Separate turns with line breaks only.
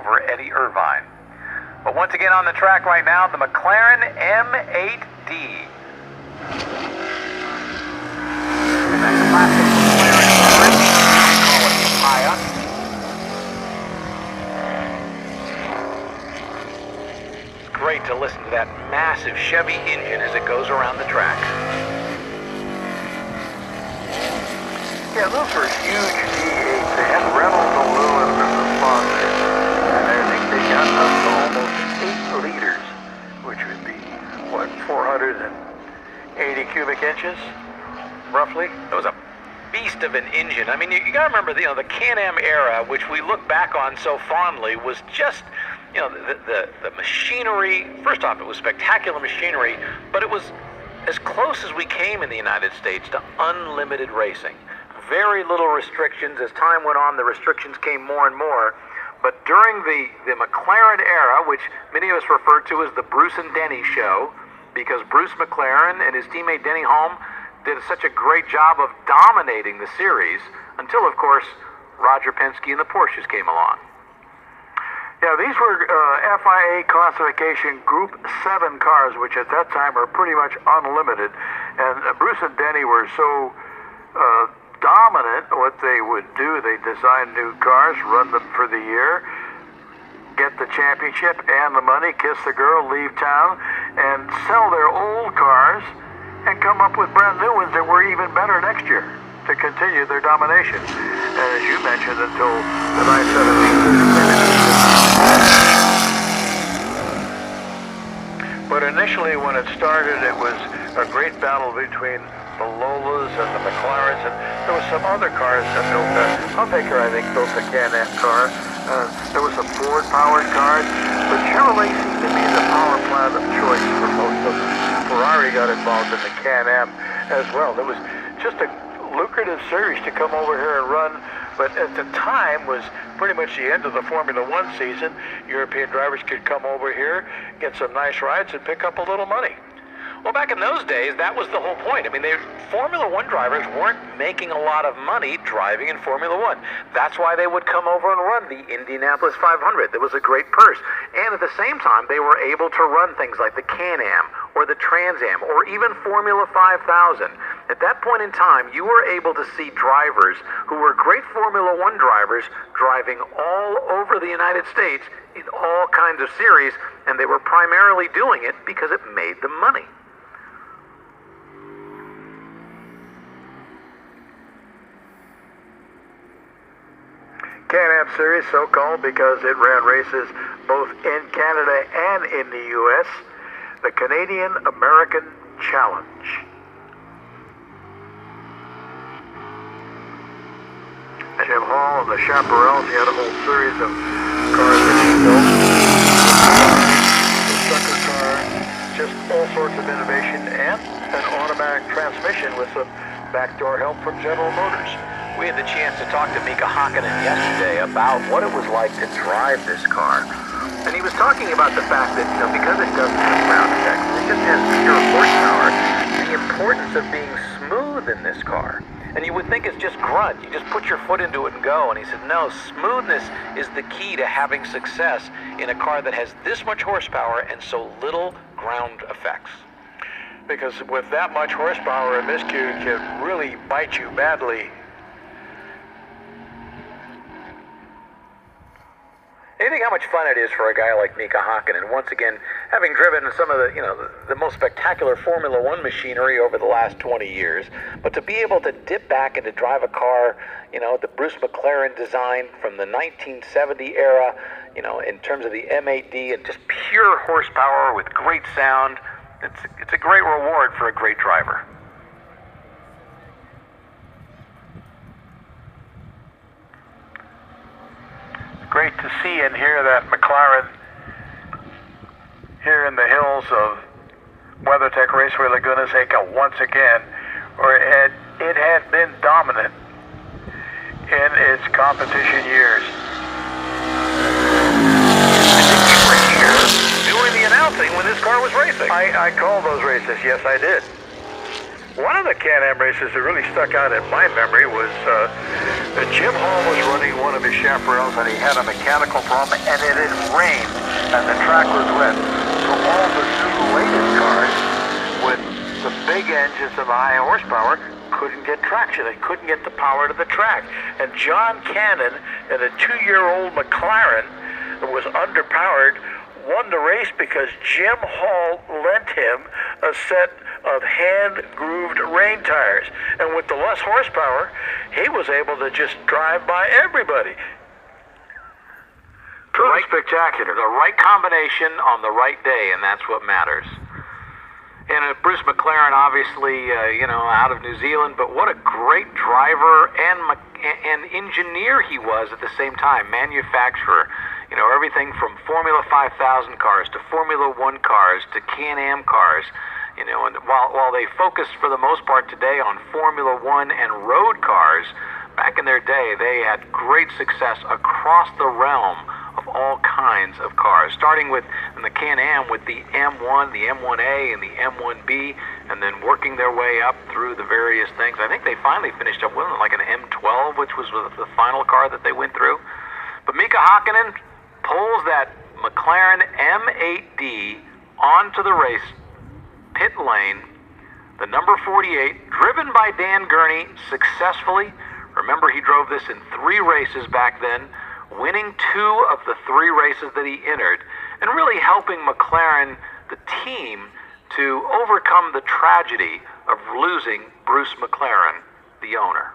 over Eddie Irvine. But once again on the track right now, the McLaren M8D. Classic McLaren story. Call it papaya. It's great to listen to that massive Chevy engine as it goes around the track.
Yeah, those were huge V8s. They had Reynolds aluminum as the sponsor. And I think they got up to almost 8 liters, which would be, what, 480 cubic inches, roughly?
It was a beast of an engine. I mean, you got to remember, the Can-Am era, which we look back on so fondly, was just, the machinery. First off, it was spectacular machinery, but it was as close as we came in the United States to unlimited racing. Very little restrictions. As time went on, the restrictions came more and more. But during the McLaren era, which many of us refer to as the Bruce and Denny show, because Bruce McLaren and his teammate Denny Hulme did such a great job of dominating the series, until, of course, Roger Penske and the Porsches came along.
Yeah, these were FIA classification Group 7 cars, which at that time were pretty much unlimited. And Bruce and Denny were so dominant. What they would do, they design new cars, run them for the year, get the championship and the money, kiss the girl, leave town, and sell their old cars and come up with brand new ones that were even better next year to continue their domination. And as you mentioned, until the 917. But initially, when it started, it was a great battle between the Lolas and the McLarens, and there was some other cars that built that. Hunbaker, I think, built the Can-Am car. There was some Ford-powered cars, but Chevrolet seemed to be the power plant of choice for most of them. Ferrari got involved in the Can-Am as well. There was just a lucrative series to come over here and run, but at the time was pretty much the end of the Formula One season. European drivers could come over here, get some nice rides, and pick up a little money.
Well, back in those days, that was the whole point. I mean, Formula One drivers weren't making a lot of money driving in Formula One. That's why they would come over and run the Indianapolis 500. There was a great purse. And at the same time, they were able to run things like the Can-Am or the Trans Am or even Formula 5000. At that point in time, you were able to see drivers who were great Formula One drivers driving all over the United States in all kinds of series, and they were primarily doing it because it made them money.
Can-Am Series, so-called because it ran races both in Canada and in the U.S., the Canadian-American Challenge. Jim Hall and the Chaparrals, he had a whole series of cars that he built. The sucker car, just all sorts of innovation, and an automatic transmission with some backdoor help from General Motors.
We had the chance to talk to Mika Hakkinen yesterday about what it was like to drive this car. And he was talking about the fact that, because it doesn't have ground effects, it just has pure horsepower, the importance of being smooth in this car. And you would think it's just grunt. You just put your foot into it and go. And he said, no, smoothness is the key to having success in a car that has this much horsepower and so little ground effects.
Because with that much horsepower, a miscue can really bite you badly.
You think how much fun it is for a guy like Mika Hakkinen, once again, having driven some of the most spectacular Formula One machinery over the last 20 years, but to be able to dip back and to drive a car, the Bruce McLaren design from the 1970 era, in terms of the M8D and just pure horsepower with great sound, it's a great reward for a great driver.
Great to see and hear that McLaren here in the hills of WeatherTech Raceway Laguna Seca once again, where it had been dominant in its competition years.
I think you were here doing the announcing when this car was racing.
I called those races, yes I did. One of the Can-Am races that really stuck out in my memory was Jim Hall was running one of his chaparrals and he had a mechanical problem and it had rained and the track was wet. So all the new latest cars with the big engines and the high horsepower couldn't get traction. They couldn't get the power to the track. And John Cannon in a 2-year-old McLaren that was underpowered won the race because Jim Hall lent him a set of hand-grooved rain tires. And with the less horsepower, he was able to just drive by everybody.
Truly spectacular. The right combination on the right day, and that's what matters. And Bruce McLaren, obviously, out of New Zealand, but what a great driver and engineer he was at the same time, manufacturer. Everything from Formula 5000 cars to Formula 1 cars to Can-Am cars. And while they focused for the most part today on Formula 1 and road cars, back in their day, they had great success across the realm of all kinds of cars, starting with in the Can-Am with the M1, the M1A, and the M1B, and then working their way up through the various things. I think they finally finished up with like an M12, which was the final car that they went through. But Mika Hakkinen pulls that McLaren M8D onto the race pit lane, the number 48, driven by Dan Gurney successfully. Remember, he drove this in 3 races back then, winning 2 of the 3 races that he entered, and really helping McLaren, the team, to overcome the tragedy of losing Bruce McLaren, the owner.